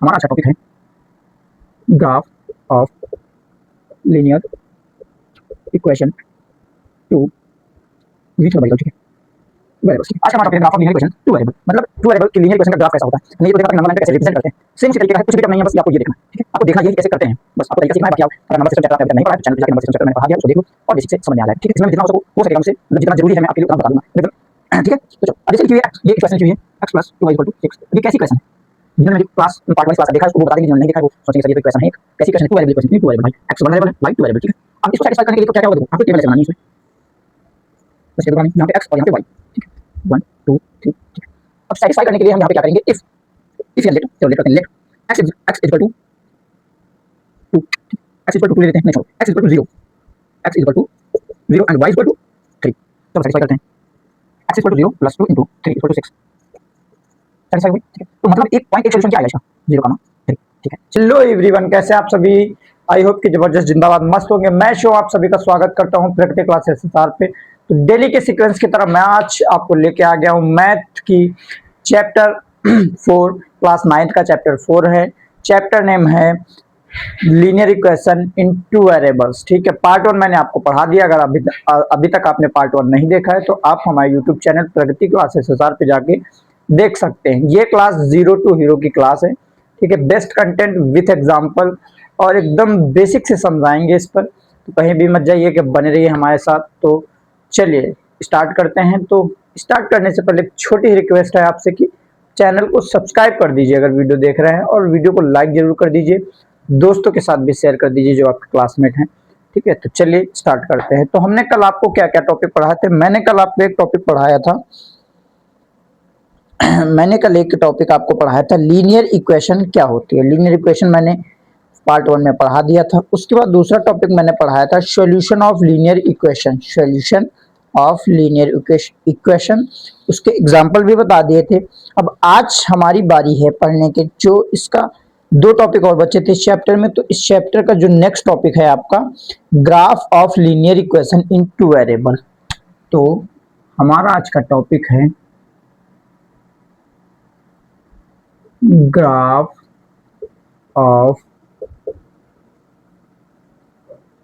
हमारा अच्छा टॉपिक है graph of linear equation to with variable. ठीक है, वेरिएबल्स। आज का हमारा टॉपिक है graph of linear equation two variable. मतलब टू वेरिएबल की लीनियर इक्वेशन का ग्राफ कैसा होता है, नहीं तो देखा नंबर लाइन पे कैसे रिप्रेजेंट करते हैं। सेम उसी तरीके का है, कुछ भी टफ नहीं है, बस आपको ये देखना है। ठीक है, आपको देखना ये कैसे करते हैं, बस आपको तरीका सीखना है। बाकी आप अगर नंबर सिस्टम चैप्टर आपने नहीं पढ़ा है तो चैनल पे जाकर नंबर सिस्टम चैप्टर मैंने पढ़ा दिया, उसको देख लो और बेसिक से समझ में आ जाएगा। ठीक है, इसमें जितना हो सकेगा मुझसे, मतलब जितना जरूरी है मैं आपके लिए उतना बता दूंगा एकदम। ठीक है, तो चलो अब जैसे लिखी हुई है ये इक्वेशन लिखी हुई है x + 2y = 6। ये कैसी इक्वेशन है? जिन्होंने मेरी क्लास पार्ट वाइज क्लास देखा है उसको वो बता देंगे, जिन्होंने नहीं देखा है वो सोचेंगे सर ये तो इक्वेशन है एक कैसी इक्वेशन है, two variable equation, two variable भाई x वन वेरिएबल है y टू वेरिएबल। ठीक है, अब इसको सैटिस्फाई करने के लिए तो क्या क्या होगा देखो, आपको टेबल बनानी है इसमें, बस टेबल बनानी, यहाँ पे x और यहाँ पे y। ठीक है, 1 2 3। ठीक है, अब सैटिस्फाई करने के लिए हम यहाँ पे क्या करेंगे, इफ या लेट, चलो लेट करते हैं, लेट x = 2, x = 2 ले लेते हैं, नहीं छोड़ो, x = 0, x = 0 एंड y = 3। चलो सैटिस्फाई करते हैं, x = 0 + 2 * 3 = 6। सैटिस्फाई हुई। ठीक है, तो मतलब एक पॉइंट एक सॉल्यूशन क्या आएगा इसका, 0,3। ठीक है, चलो एवरीवन, कैसे आप सभी? आई होप कि जबरदस्त जिंदाबाद मस्त होंगे। मैं शो आप सभी का स्वागत करता हूं प्रगति क्लासेस SSR पे। तो डेली के सीक्वेंस की तरह मैं आज आपको लेके आ गया हूं मैथ की चैप्टर 4, क्लास 9 का चैप्टर 4 है। चैप्टर नेम है linear equation in two variables. ठीक है, पार्ट 1 मैंने आपको पढ़ा दिया। अगर अभी तक आपने पार्ट 1 नहीं देखा है तो आप हमारे यूट्यूब चैनल प्रगति क्लासेस SSR पे जाके देख सकते हैं। ये क्लास 0 to हीरो की क्लास है। ठीक है, बेस्ट कंटेंट विथ एग्जांपल और एकदम बेसिक से समझाएंगे इस पर, तो कहीं भी मत जाइए कि बने रहिए हमारे साथ। तो चलिए स्टार्ट करते हैं। तो स्टार्ट करने से पहले एक छोटी रिक्वेस्ट है आपसे कि चैनल को सब्सक्राइब कर दीजिए अगर वीडियो देख रहे हैं, और वीडियो को लाइक जरूर कर दीजिए, दोस्तों के साथ भी शेयर कर दीजिए जो आपके क्लासमेट हैं। ठीक है, तो चलिए स्टार्ट करते हैं। तो हमने कल आपको क्या क्या टॉपिक पढ़ाए थे? मैंने कल आपको एक टॉपिक पढ़ाया था मैंने कल एक टॉपिक आपको पढ़ाया था लीनियर इक्वेशन क्या होती है। लीनियर इक्वेशन मैंने पार्ट 1 में पढ़ा दिया था। उसके बाद दूसरा टॉपिक मैंने पढ़ाया था solution of linear equation, solution of linear equation. उसके एग्जांपल भी बता दिए थे। अब आज हमारी बारी है पढ़ने के, जो इसका 2 टॉपिक और बचे थे इस चैप्टर में। तो इस चैप्टर का जो नेक्स्ट टॉपिक है आपका graph of linear equation in two variable. तो हमारा आज का टॉपिक है graph of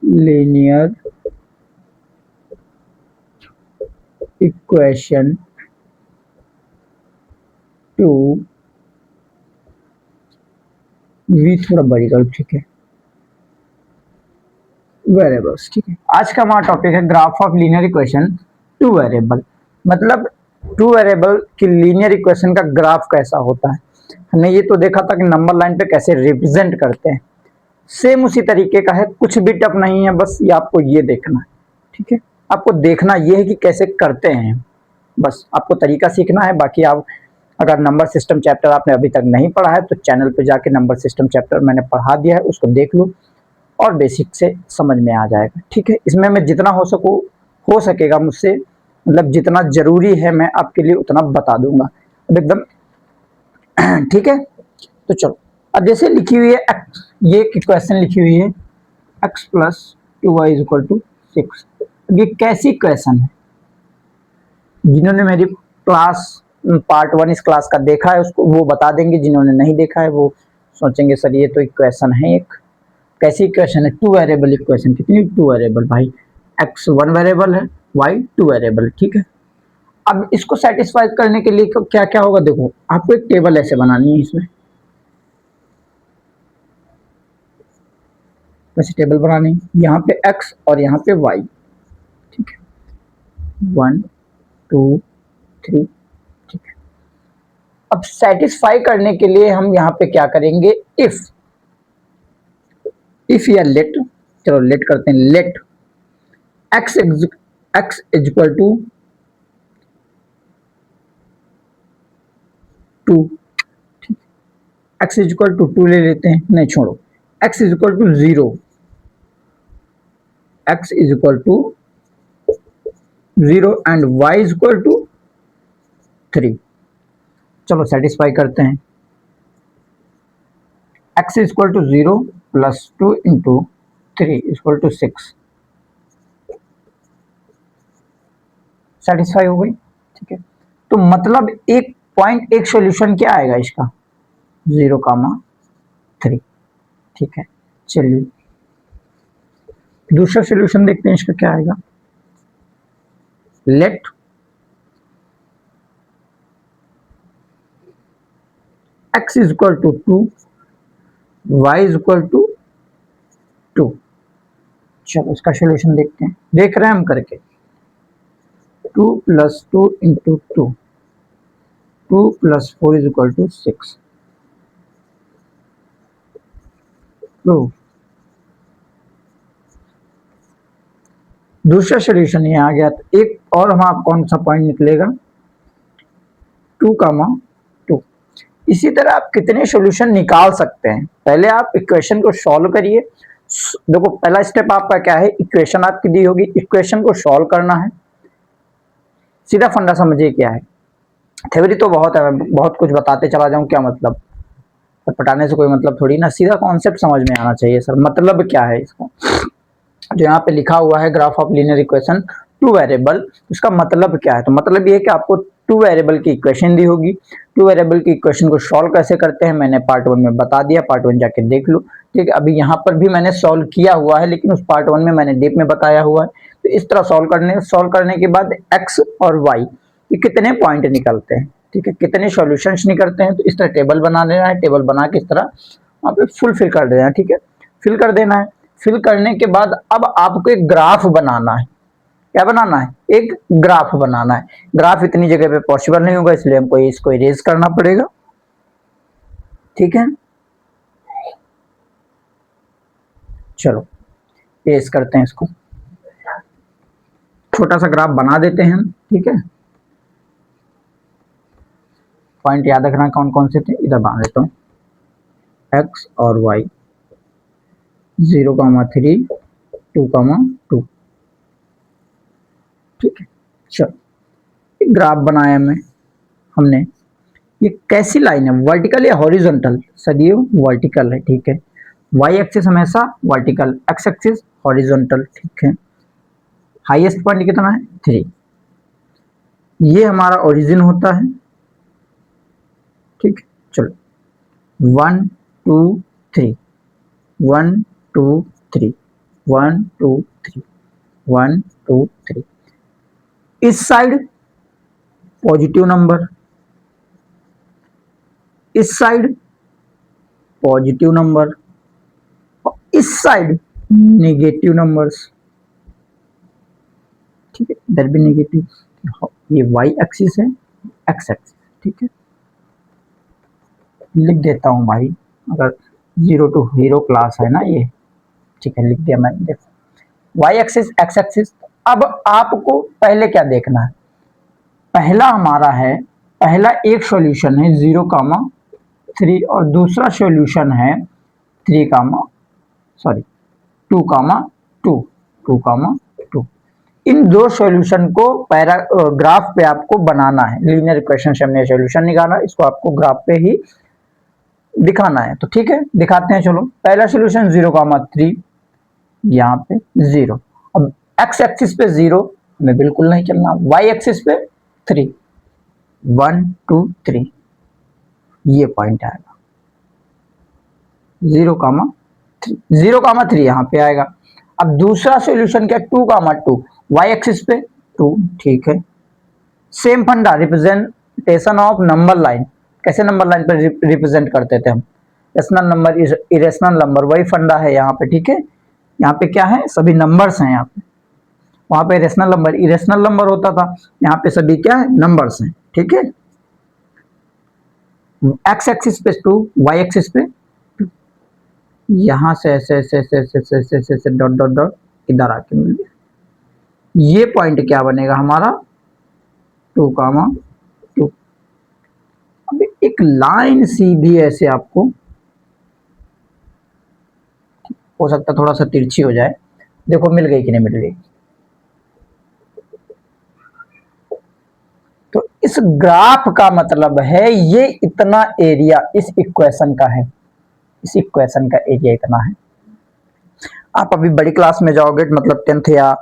linear equation two वी थोड़ा बड़ी करो। ठीक है, वेरिएबल्स। ठीक है, आज का हमारा टॉपिक है graph of linear equation two variable. मतलब टू वेरिएबल की लीनियर इक्वेशन का ग्राफ कैसा होता है। हमने ये तो देखा था कि नंबर लाइन पे कैसे रिप्रेजेंट करते हैं, सेम उसी तरीके का है, कुछ भी टफ नहीं है, बस ये आपको ये देखना है। ठीक है, आपको देखना ये है कि कैसे करते हैं, बस आपको तरीका सीखना है। बाकी आप अगर नंबर सिस्टम चैप्टर आपने अभी तक नहीं पढ़ा है तो चैनल पे जाके नंबर सिस्टम चैप्टर मैंने पढ़ा दिया है, उसको देख लो और बेसिक से समझ में आ जाएगा। ठीक है, इसमें मैं जितना हो सकेगा मुझसे, मतलब जितना जरूरी है मैं आपके लिए उतना बता दूंगा अब एकदम। ठीक है, तो चलो अब जैसे लिखी हुई है ये क्वेश्चन लिखी हुई है x + 2y = 6। ये कैसी क्वेश्चन है? जिन्होंने मेरी क्लास पार्ट 1 इस क्लास का देखा है उसको वो बता देंगे, जिन्होंने नहीं देखा है वो सोचेंगे सर ये तो इक्वेशन है एक, कैसी इक्वेशन है? Two variable equation. कितनी टू वेरिएबल भाई? x 1 वेरिएबल है, y 2 वेरिएबल। ठीक है, अब इसको सेटिस्फाई करने के लिए क्या क्या होगा, देखो आपको एक टेबल ऐसे बनानी है, इसमें वैसे टेबल बनानी है, यहाँ पे x और यहाँ पे y। ठीक है, 1 2 3। ठीक है, अब सेटिस्फाई करने के लिए हम यहाँ पे क्या करेंगे, इफ या लेट, चलो लेट करते हैं, let x equal to 2। x equal to 2 ले लेते हैं, नहीं छोड़ो, x equal to 0, x equal to 0 and y equal to 3। चलो सेटिस्फाई करते हैं, x इक्वल टू 0 + 2 * 3 = 6। सेटिस्फाई हो गई। ठीक है, तो मतलब एक पॉइंट एक सॉल्यूशन क्या आएगा इसका, 0, 3। ठीक है, चलिए दूसरा सॉल्यूशन देखते हैं, इसका क्या आएगा। Let x is equal to 2, y is equal to 2। चलो इसका सॉल्यूशन देखते हैं, देख रहे हैं हम करके। 2 + 2 × 2, 2 + 4 इज इक्वल टू 6। प्रूव। दूसरा सॉल्यूशन ये आ गया, तो एक और हमारा कौन सा पॉइंट निकलेगा, 2, 2। इसी तरह आप कितने सॉल्यूशन निकाल सकते हैं। पहले आप इक्वेशन को सॉल्व करिए। देखो पहला स्टेप आपका क्या है, इक्वेशन आपकी दी होगी, इक्वेशन को सॉल्व करना है। सीधा फंडा समझिए क्या है। थ्योरी तो बहुत है, बहुत कुछ बताते चला जाऊं, क्या मतलब, पर पटाने से कोई मतलब थोड़ी ना, सीधा कॉन्सेप्ट समझ में आना चाहिए सर। मतलब क्या है इसका, जो यहाँ पे लिखा हुआ है graph of linear equation two variable, उसका मतलब क्या है। तो मतलब ये है कि आपको टू वेरिएबल की इक्वेशन दी होगी, टू वेरिएबल की इक्वेशन को सॉल्व कैसे करते हैं मैंने पार्ट 1 में बता दिया, पार्ट 1 जाके देख लो। ठीक है, अभी यहाँ पर भी मैंने सॉल्व किया हुआ है, लेकिन उस पार्ट 1 में मैंने डीप में बताया हुआ है। तो इस तरह सॉल्व करने के बाद एक्स और वाई ये कितने पॉइंट निकलते हैं, ठीक है, कितने सॉल्यूशंस निकलते हैं, तो इस तरह टेबल बना लेना है। टेबल बना के इस तरह वहाँ पे फिल कर देना है। ठीक है, फिल कर देना है। फिल करने के बाद अब आपको एक ग्राफ बनाना है। क्या बनाना है, एक ग्राफ बनाना है। ग्राफ इतनी जगह पे पॉसिबल नहीं होगा, इसलिए हमको इसको इरेज करना पड़ेगा। ठीक है, चलो इरेज करते हैं इसको, छोटा सा ग्राफ बना देते हैं हम। ठीक है, पॉइंट याद रखना कौन कौन से थे, इधर बना देता हूँ, एक्स और वाई, 0,3, 2,2। ठीक है, चलो ग्राफ बनाया हमने। ये कैसी लाइन है, वर्टिकल या हॉरिजॉन्टल, सदियों वर्टिकल है। ठीक है, वाई एक्सिस हमेशा वर्टिकल, एक्स एक्सिस हॉरिजॉन्टल। ठीक है, हाईएस्ट पॉइंट कितना है, 3। ये हमारा ओरिजिन होता है। ठीक है, चलो 1 2 3, 1 2 3, 1 2 3, 1 2 3। इस साइड पॉजिटिव नंबर, इस साइड पॉजिटिव नंबर, और इस साइड नेगेटिव नंबर्स। ठीक है, इधर भी नेगेटिव। ये वाई एक्सिस है, एक्स एक्सिस। ठीक है, लिख देता हूं भाई, अगर 0 to हीरो क्लास है ना ये। ठीक है, लिख दिया मैंने, देखो वाई एक्सिस एक्स एक्सिस। अब आपको पहले क्या देखना है, पहला हमारा है, पहला एक सॉल्यूशन है 0,3 और दूसरा सॉल्यूशन है 2,2, 2,2। इन दो सॉल्यूशन को ग्राफ पे आपको बनाना है। लीनियर इक्वेशन से हमने सॉल्यूशन निकाला, इसको आपको ग्राफ पे ही दिखाना है। तो ठीक है, दिखाते हैं। चलो पहला सॉल्यूशन 0,3, यहाँ पे 0। अब एक्स एक्सिस पे 0 में बिल्कुल नहीं चलना, वाई एक्सिस पे 3, 1 2 3, ये पॉइंट आएगा 0,3, 0,3 यहाँ पे आएगा। अब दूसरा सॉल्यूशन क्या, 2,2, वाई एक्सिस पे 2। ठीक है, सेम फंडा, रिप्रेजेंटेशन ऑफ नंबर लाइन। कैसे नंबर लाइन पर रिप्रेजेंट करते थे हम, रेशनल नंबर, इरेशनल नंबर, वही फंडा है यहाँ पे। ठीक है, यहाँ पे क्या है, सभी नंबर्स हैं यहाँ पे। वहां पे रेशनल नंबर इरेशनल नंबर होता था, यहाँ पे सभी क्या है, नंबर्स हैं। ठीक है, एक्स एक्सिस पे 2, वाई एक्सिस पे 2। यहां से ऐसे ऐसे ऐसे ऐसे ऐसे ऐसे ऐसे ऐसे डॉट डॉट डॉट इधर आके मिल गया। ये पॉइंट क्या बनेगा हमारा, 2,2। अब एक लाइन सीधी ऐसे आपको, हो सकता है थोड़ा सा तिरछी हो जाए, देखो मिल गई कि नहीं मिल गई। तो इस ग्राफ का मतलब है ये इतना एरिया इस इक्वेशन का है, इस इक्वेशन का एरिया इतना है। आप अभी बड़ी क्लास में जाओगे, मतलब 10th या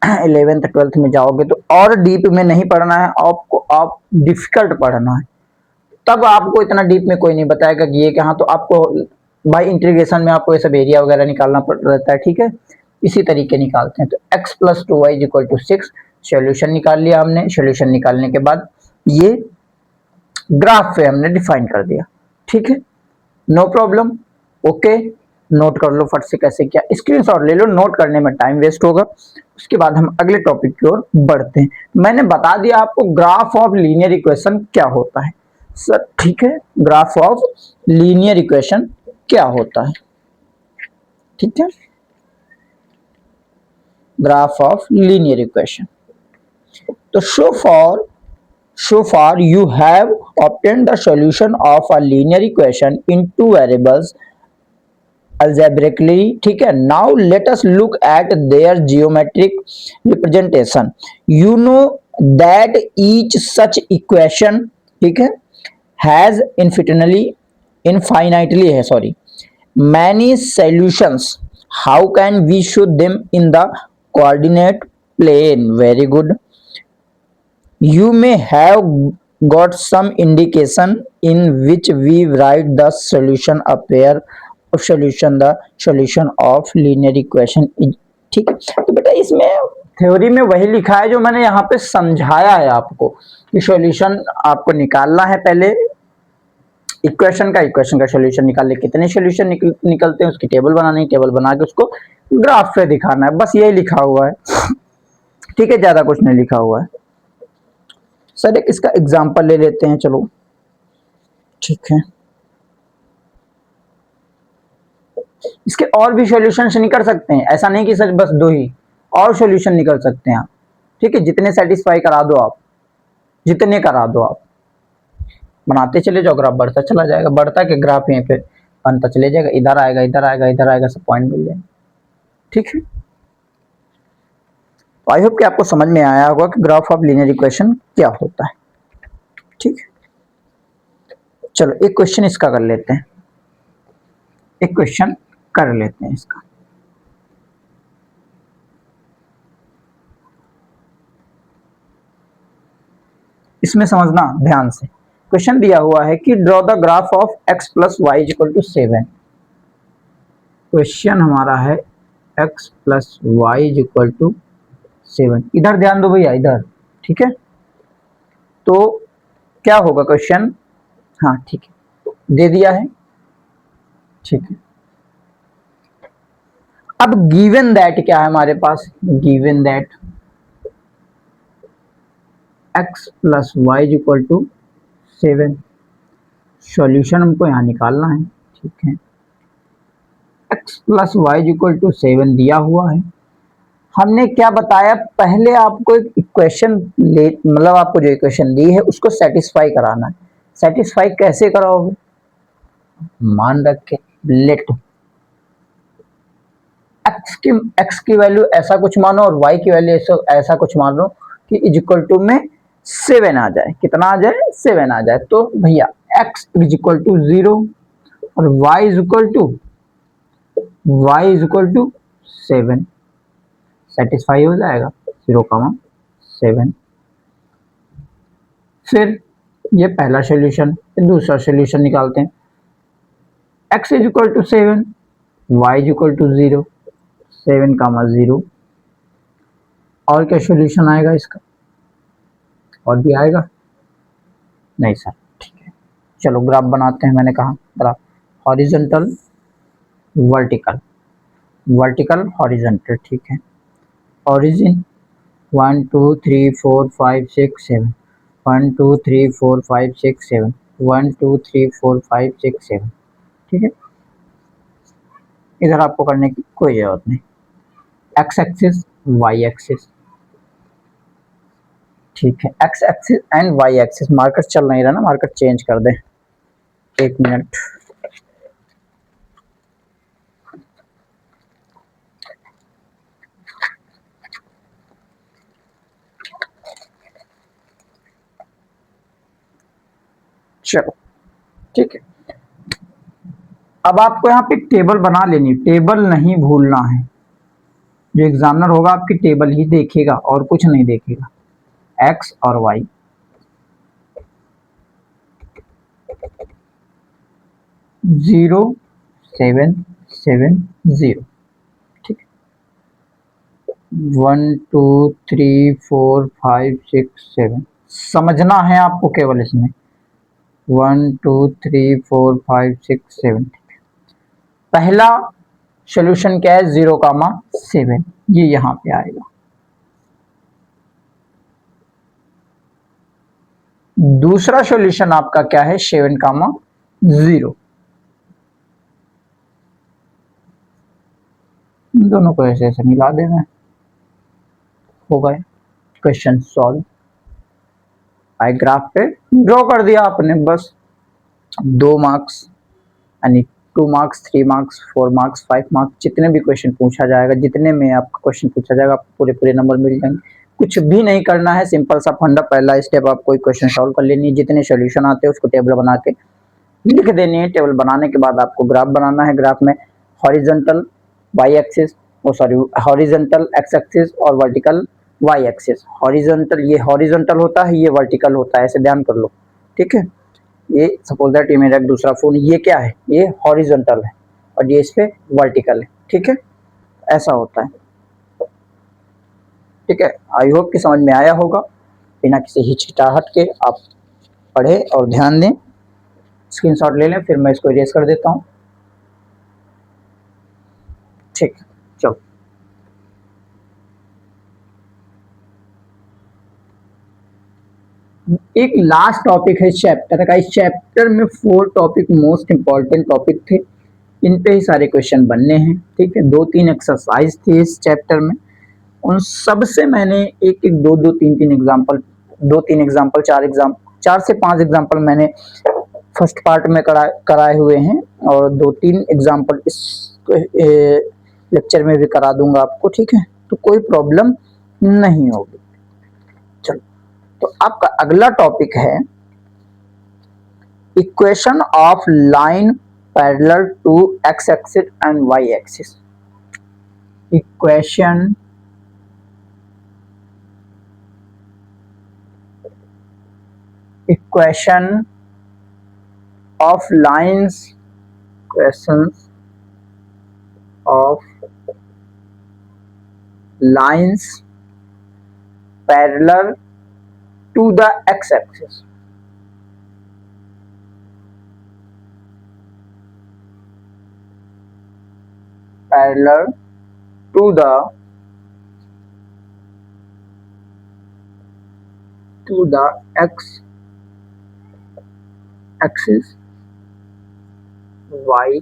11th 12th में जाओगे तो और डीप में नहीं पढ़ना है आपको, आप डिफिकल्ट पढ़ना है। तब आपको इतना डीप में कोई नहीं बताएगा कि ये कहाँ, तो आपको बाई इंटीग्रेशन में आपको ये सब एरिया वगैरह निकालना पड़ रहता है, ठीक है, इसी तरीके निकालते हैं। तो x plus 2y is equal to 6, solution निकाल लिया हमने। सोल्यूशन निकालने के बाद ये ग्राफ पे हमने डिफाइन कर दिया, ठीक है, नो प्रॉब्लम, ओके। नोट कर लो फट से कैसे क्या, स्क्रीनशॉट ले लो, नोट करने में टाइम वेस्ट होगा। उसके बाद हम अगले टॉपिक की ओर बढ़ते हैं। मैंने बता दिया आपको ग्राफ ऑफ लीनियर इक्वेशन क्या होता है सर, ठीक है, ग्राफ ऑफ लीनियर इक्वेशन क्या होता है, ठीक है, ग्राफ ऑफ लीनियर इक्वेशन। तो so far you have obtained the solution of a linear equation in two variables algebraically, ठीक है। now let us look at their geometric representation। you know that each such equation, ठीक है, has infinitely है sorry many solutions। how can we show them in the coordinate plane? very good, you may have got some indication in which we write the solution a pair of solution the solution of linear equation is, ठीक है। तो बेटा इसमें theory में वही लिखा है जो मैंने यहाँ पे समझाया है आपको कि सॉल्यूशन आपको निकालना है। पहले इक्वेशन का सॉल्यूशन निकालने, कितने सॉल्यूशन निकलते हैं उसकी टेबल बनानी, टेबल बना के उसको ग्राफ पे दिखाना है, बस यही लिखा हुआ है, ठीक है, ज्यादा कुछ नहीं लिखा हुआ है। सर एक इसका एग्जांपल ले लेते हैं, चलो ठीक है। इसके और भी सॉल्यूशन निकल सकते हैं, ऐसा नहीं कि सर बस दो ही, और सॉल्यूशन निकल सकते हैं आप, ठीक है, जितने सेटिस्फाई करा दो आप, जितने करा दो आप, बनाते चले जाओ, ग्राफ बढ़ता चला जाएगा, बढ़ता के ग्राफ यहीं पे बनता चले जाएगा, इधर आएगा इधर आएगा इधर आएगा, सब पॉइंट मिल जाएंगे, ठीक है। आई होप कि आपको समझ में आया होगा कि ग्राफ ऑफ लीनियर इक्वेशन क्या होता है, ठीक है। चलो एक क्वेश्चन इसका कर लेते हैं, एक क्वेश्चन कर लेते हैं इसका। इसमें समझना ध्यान से, क्वेश्चन दिया हुआ है कि draw the graph of x plus Y is equal to 7। Question हमारा है x plus Y is equal to 7। इधर ध्यान दो भैया, इधर, ठीक है। तो क्या होगा क्वेश्चन, हाँ ठीक है, दे दिया है, ठीक है। अब गिवन दैट क्या है हमारे पास, given that x plus Y is equal to 7, solution हमको यहाँ निकालना है, ठीक है। x plus Y is equal to 7 दिया हुआ है। हमने क्या बताया, पहले आपको एक इक्वेशन ले, मतलब आपको जो इक्वेशन दी है उसको सेटिस्फाई कराना है। सेटिस्फाई कैसे कराओगे, मान रख के लेट x की वैल्यू ऐसा कुछ मानो और y की वैल्यू ऐसा कुछ मान लो कि इज इक्वल टू में 7 आ जाए, कितना आ जाए, 7 आ जाए। तो भैया x इज इक्वल टू 0 और y is equal to 7, satisfy हो जाएगा 0,7। फिर ये पहला सॉल्यूशन, दूसरा सॉल्यूशन निकालते हैं, x is equal to 7, y is equal to 0, 7,0। और क्या सॉल्यूशन आएगा इसका, और भी आएगा नहीं सर, ठीक है। चलो ग्राफ बनाते हैं, मैंने कहा graph horizontal vertical, vertical horizontal, ठीक है। ऑरिजिन 1 2 3 4 5 6 7, 1 2 3 4 5 6 7, 1 2 3 4 5 6 7, ठीक है। इधर आपको करने की कोई जरूरत नहीं, एक्स एक्सिस वाई एक्सिस, ठीक है, x axis and y axis. Marker चल नहीं रहा ना, मार्कर चेंज कर दें, एक मिनट। चलो ठीक है, अब आपको यहाँ पे टेबल बना लेनी, टेबल नहीं भूलना है, जो एग्जामिनर होगा आपकी टेबल ही देखेगा और कुछ नहीं देखेगा, एक्स और वाई। जीरो 7 7 0, ठीक है। 1 2 3 4 5 6 7 समझना है आपको केवल इसमें। 1 2 3 4 5 6 7, पहला सॉल्यूशन क्या है 0,7, ये यहां पे आएगा। दूसरा सॉल्यूशन आपका क्या है 7,0, दोनों को ऐसे ऐसे मिला देना, हो गए क्वेश्चन सॉल्व। आई ग्राफ पे ड्रॉ कर दिया आपने, बस 2 मार्क्स यानी 2 मार्क्स 3 मार्क्स 4 मार्क्स 5 मार्क्स जितने भी क्वेश्चन पूछा जाएगा, जितने में आपका क्वेश्चन पूछा जाएगा आपको पूरे पूरे नंबर मिल जाएंगे। कुछ भी नहीं करना है, सिंपल सा फंडा, पहला स्टेप आप कोई क्वेश्चन सॉल्व कर लेनी है, जितने सॉल्यूशन आते हैं उसको टेबल बना के लिख देनी है। टेबल बनाने के बाद आपको ग्राफ बनाना है। ग्राफ में horizontal y axis, horizontal x axis और वर्टिकल वाई एक्सिस। हॉरिजॉन्टल ये हॉरिजॉन्टल होता है, ये वर्टिकल होता है, ऐसे ध्यान कर लो, ठीक है। ये सपोज दैट ये मेरा एक दूसरा फोन, ये क्या है, ये हॉरिजॉन्टल है और ये इस पे वर्टिकल है, ठीक है, ऐसा होता है, ठीक है। आई होप कि समझ में आया होगा। बिना किसी हिचकिचाहट के आप पढ़े और ध्यान दें। स्क्रीनशॉट ले लें, फिर मैं इसको इरेज कर देता हूं, ठीक। चलो एक लास्ट टॉपिक है इस चैप्टर का। इस चैप्टर में 4 टॉपिक मोस्ट इंपॉर्टेंट टॉपिक थे, इन पे ही सारे क्वेश्चन बनने हैं, ठीक है। 2-3 एक्सरसाइज थी इस चैप्टर में, उन सब से मैंने एक एक 2-2 3-3 एग्जांपल, 2-3 एग्जांपल 4 से 5 एग्जांपल मैंने फर्स्ट पार्ट में कराए हुए हैं और 2-3 एग्जांपल इस लेक्चर में भी करा दूंगा आपको, ठीक है। तो कोई प्रॉब्लम नहीं होगी। चलो, तो आपका अगला टॉपिक है equation of line parallel to x axis and y axis. Equation of lines, questions of lines parallel to the x-axis. Parallel to the x-axis, y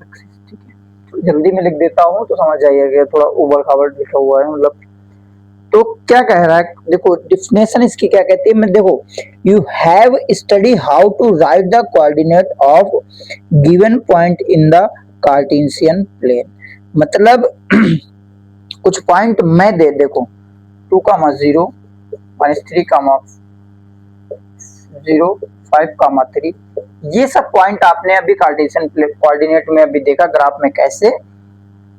axis, ठीक है। तो जल्दी में लिख देता हूँ तो समझ जाइएगा, थोड़ा उबड़ खाबड़ लिखा हुआ है मतलब। तो क्या कह रहा है, देखो डेफिनेशन इसकी क्या कहती है, मैं देखो, you have study how to write the coordinate of given point in the Cartesian plane. मतलब कुछ पॉइंट मैं दे, देखो 2,0 -3,0 5,3, ये सब पॉइंट आपने अभी कार्टेशियन कोऑर्डिनेट में अभी देखा, ग्राफ में कैसे,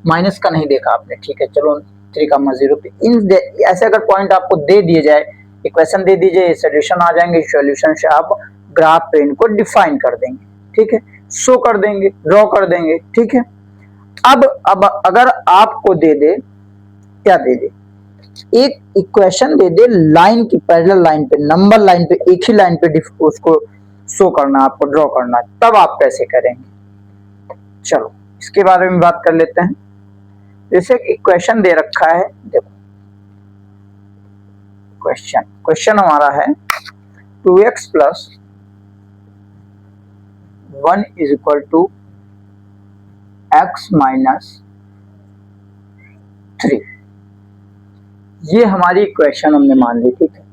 माइनस का नहीं देखा आपने, ठीक है। चलो 3,0 पे इन ऐसे अगर पॉइंट आपको दे दिए जाए, इक्वेशन दे दीजिए, सॉल्यूशन आ जाएंगे, सॉल्यूशन से आप ग्राफ पे इनको डिफाइन कर देंगे, ठीक है, शो कर देंगे, ड्रॉ कर देंगे, ठीक है। अब अगर आपको दे दे, क्या दे दे, एक इक्वेशन दे दे लाइन की, पैरेलल लाइन पे, नंबर लाइन पे, एक ही लाइन पे उसको शो करना, आपको ड्रॉ करना, तब आप कैसे करेंगे। चलो इसके बारे में बात कर लेते हैं। जैसे इक्वेशन दे रखा है, देखो क्वेश्चन हमारा है 2x + 1 = x - 3, ये हमारी इक्वेशन हमने मान ली, ठीक है।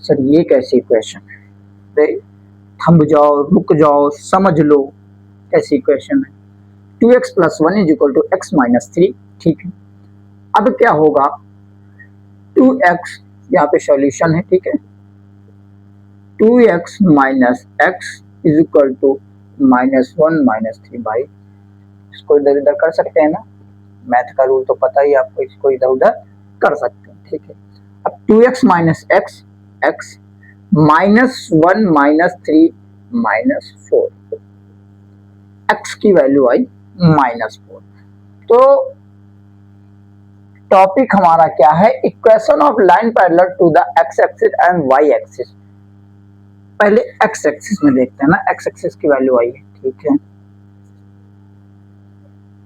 सर ये कैसी इक्वेशन है, थम जाओ, रुक जाओ, समझ लो कैसी इक्वेशन है। 2x + 1 = x - 3, ठीक है। अब क्या होगा, 2x यहाँ पे सॉल्यूशन है, ठीक है, 2x - x = -1 - 3 भाई, इसको इधर उधर कर सकते हैं ना, मैथ का रूल तो पता ही आपको, इसको इधर उधर कर सकते हैं, ठीक है। अब 2x - x, x -1 - 3 - 4, x की वैल्यू आई -4। तो टॉपिक हमारा क्या है, equation of line parallel to the x axis and y axis. पहले x एक्सिस में देखते हैं ना, x एक्सिस की वैल्यू आई है, ठीक है,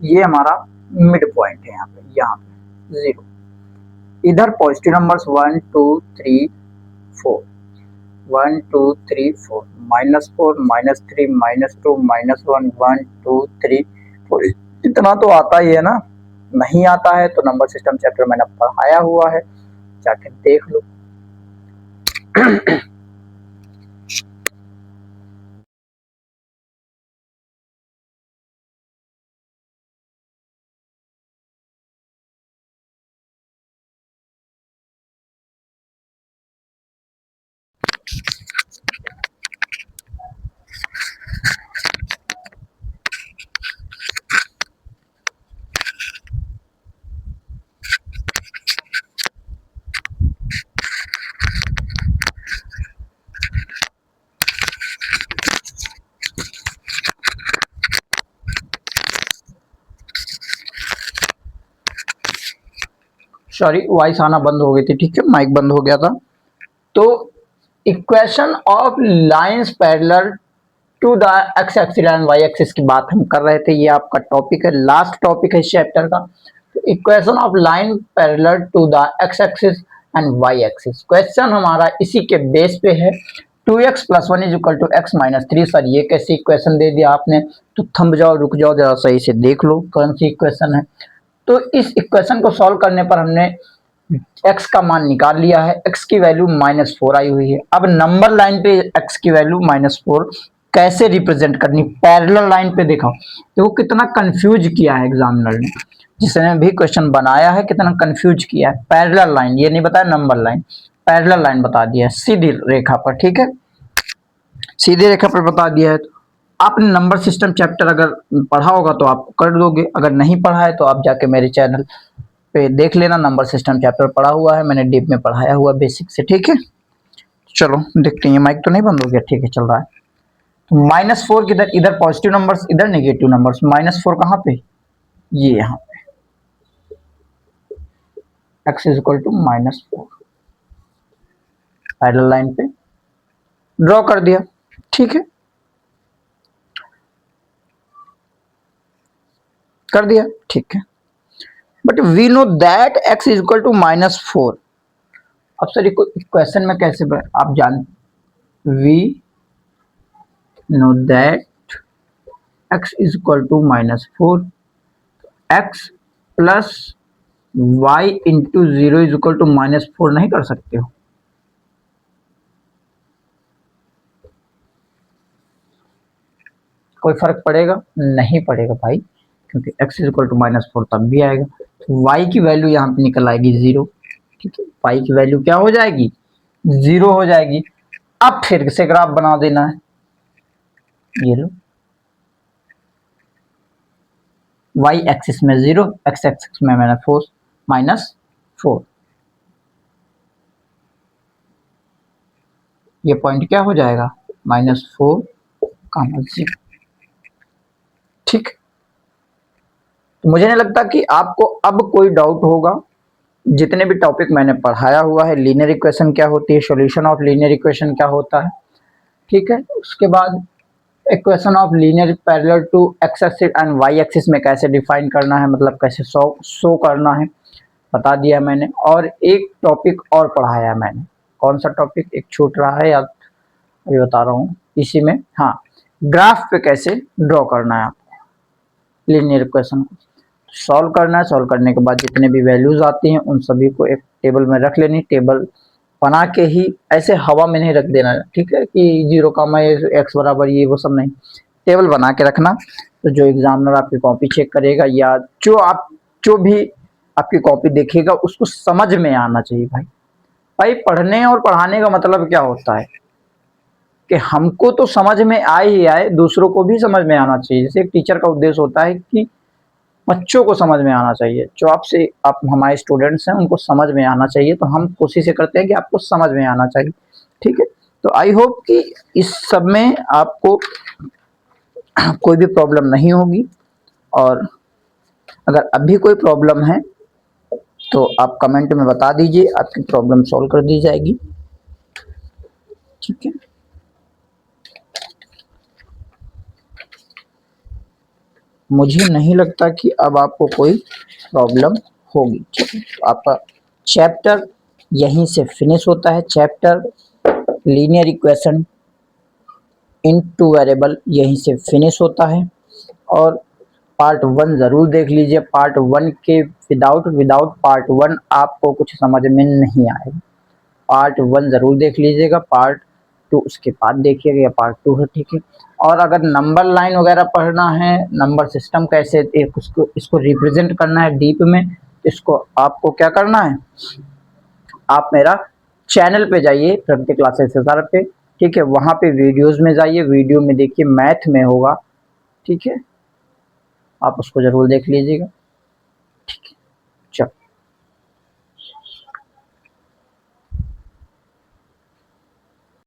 ये हमारा मिड पॉइंट है, यहाँ पे 0, इधर पॉजिटिव नंबर्स 1 2 3 4, 1 2 3 4, -4 -3 -2 -1 1 2 3 4, इतना तो आता ही है ना। नहीं आता है तो नंबर सिस्टम चैप्टर मैंने पढ़ाया हुआ है, जाके देख लो। सॉरी, वॉइस आना बंद हो गई थी, ठीक है, माइक बंद हो गया था। तो equation of lines parallel to the x axis and y axis की बात हम कर रहे थे, ये आपका टॉपिक है, लास्ट टॉपिक है इस चैप्टर का। Equation of line parallel to the x axis and y axis, question हमारा इसी के बेस पे है। 2x + 1 = x - 3। सर ये कैसी इक्वेशन दे दिया आपने, तो थंब जाओ, रुक जाओ, जरा सही से देख लो कौन सी इक्वेशन है। तो इस इक्वेशन को सॉल्व करने पर हमने x का मान निकाल लिया है, x की वैल्यू -4 आई हुई है। अब नंबर लाइन पे x की वैल्यू -4 कैसे रिप्रेजेंट करनी, पैरेलल लाइन पे देखो, देखो कितना कंफ्यूज किया है एग्जामिनर ने, जिसने भी क्वेश्चन बनाया है कितना कंफ्यूज किया है। पैरेलल लाइन, ये नहीं बताया नंबर लाइन, पैरेलल लाइन बता दिया है सीधी रेखा पर, ठीक है, सीधी रेखा पर बता दिया है। तो आपने नंबर सिस्टम चैप्टर अगर पढ़ा होगा तो आप कर दोगे, अगर नहीं पढ़ा है तो आप जाके मेरे चैनल पे देख लेना, नंबर सिस्टम चैप्टर पढ़ा हुआ है मैंने, डीप में पढ़ाया हुआ बेसिक से, ठीक है। चलो देखते हैं, माइक तो नहीं बंद हो गया, ठीक है चल रहा है। तो -4 किधर, इधर पॉजिटिव नंबर्स इधर नेगेटिव नंबर्स, -4 कहाँ पे, ये यहाँ पे, x = -4 पैरेलल लाइन पे ड्रॉ कर दिया, ठीक है, कर दिया, ठीक है। But we know that x = -4। अब सर क्वेश्चन में कैसे आप जान, we know that x = -4, x plus y into 0 = -4 नहीं कर सकते हो, कोई फर्क पड़ेगा नहीं पड़ेगा भाई, क्योंकि x = -4 तब भी आएगा, तो y की वैल्यू यहाँ पे निकल आएगी 0, ठीक है, y की वैल्यू क्या हो जाएगी, 0 हो जाएगी। अब फिर से ग्राफ बना देना है, ये लो, y एक्सिस में 0, x एक्सिस में मैंने -4, ये पॉइंट क्या हो जाएगा, -4, -0, ठीक। तो मुझे नहीं लगता कि आपको अब कोई डाउट होगा, जितने भी टॉपिक मैंने पढ़ाया हुआ है, लीनियर इक्वेशन क्या होती है, सॉल्यूशन ऑफ लीनियर इक्वेशन क्या होता है, ठीक है। उसके बाद equation of linear parallel to x axis and y axis में कैसे डिफाइन करना है, मतलब कैसे शो करना है, बता दिया मैंने। और एक टॉपिक और पढ़ाया मैंने, कौन सा टॉपिक, एक छूट रहा है याद, अभी बता रहा हूँ इसी में, हाँ, ग्राफ पे कैसे ड्रॉ करना है आपको, लीनियर इक्वेशन को सॉल्व करना है। सॉल्व करने के बाद जितने भी वैल्यूज आती हैं उन सभी को एक टेबल में रख लेनी, टेबल बना के ही, ऐसे हवा में नहीं रख देना, ठीक है, कि 0, x बराबर ये वो सब नहीं, टेबल बना के रखना। तो जो एग्जामिनर आपकी कॉपी चेक करेगा या जो भी आपकी कॉपी देखेगा उसको समझ में आना चाहिए भाई। भाई पढ़ने और पढ़ाने का मतलब क्या होता है कि हमको तो समझ में आए ही आए, दूसरों को भी समझ में आना चाहिए। जैसे एक टीचर का उद्देश्य होता है कि बच्चों को समझ में आना चाहिए, जो आपसे आप हमारे स्टूडेंट्स हैं उनको समझ में आना चाहिए, तो हम कोशिश करते हैं कि आपको समझ में आना चाहिए, ठीक है। तो आई होप कि इस सब में आपको कोई भी प्रॉब्लम नहीं होगी। और अगर अभी कोई प्रॉब्लम है तो आप कमेंट में बता दीजिए, आपकी प्रॉब्लम सॉल्व कर दी जाएगी। ठीक है, मुझे नहीं लगता कि अब आपको कोई प्रॉब्लम होगी। ठीक है, तो आपका चैप्टर यहीं से फिनिश होता है। Chapter linear equation in two variable यहीं से फिनिश होता है। और पार्ट 1 ज़रूर देख लीजिए। पार्ट 1 के विदाउट पार्ट 1 आपको कुछ समझ में नहीं आएगा। पार्ट 1 ज़रूर देख लीजिएगा, पार्ट 2 उसके बाद देखिएगा, या पार्ट 2 है। ठीक है, और अगर नंबर लाइन वगैरह पढ़ना है, नंबर सिस्टम कैसे इसको रिप्रेजेंट करना है डीप में, इसको आपको क्या करना है, आप मेरा चैनल पे जाइए, प्रगति क्लासेस SR पे। ठीक है, वहाँ पे वीडियोस में जाइए, वीडियो में देखिए, मैथ में होगा। ठीक है, आप उसको ज़रूर देख लीजिएगा।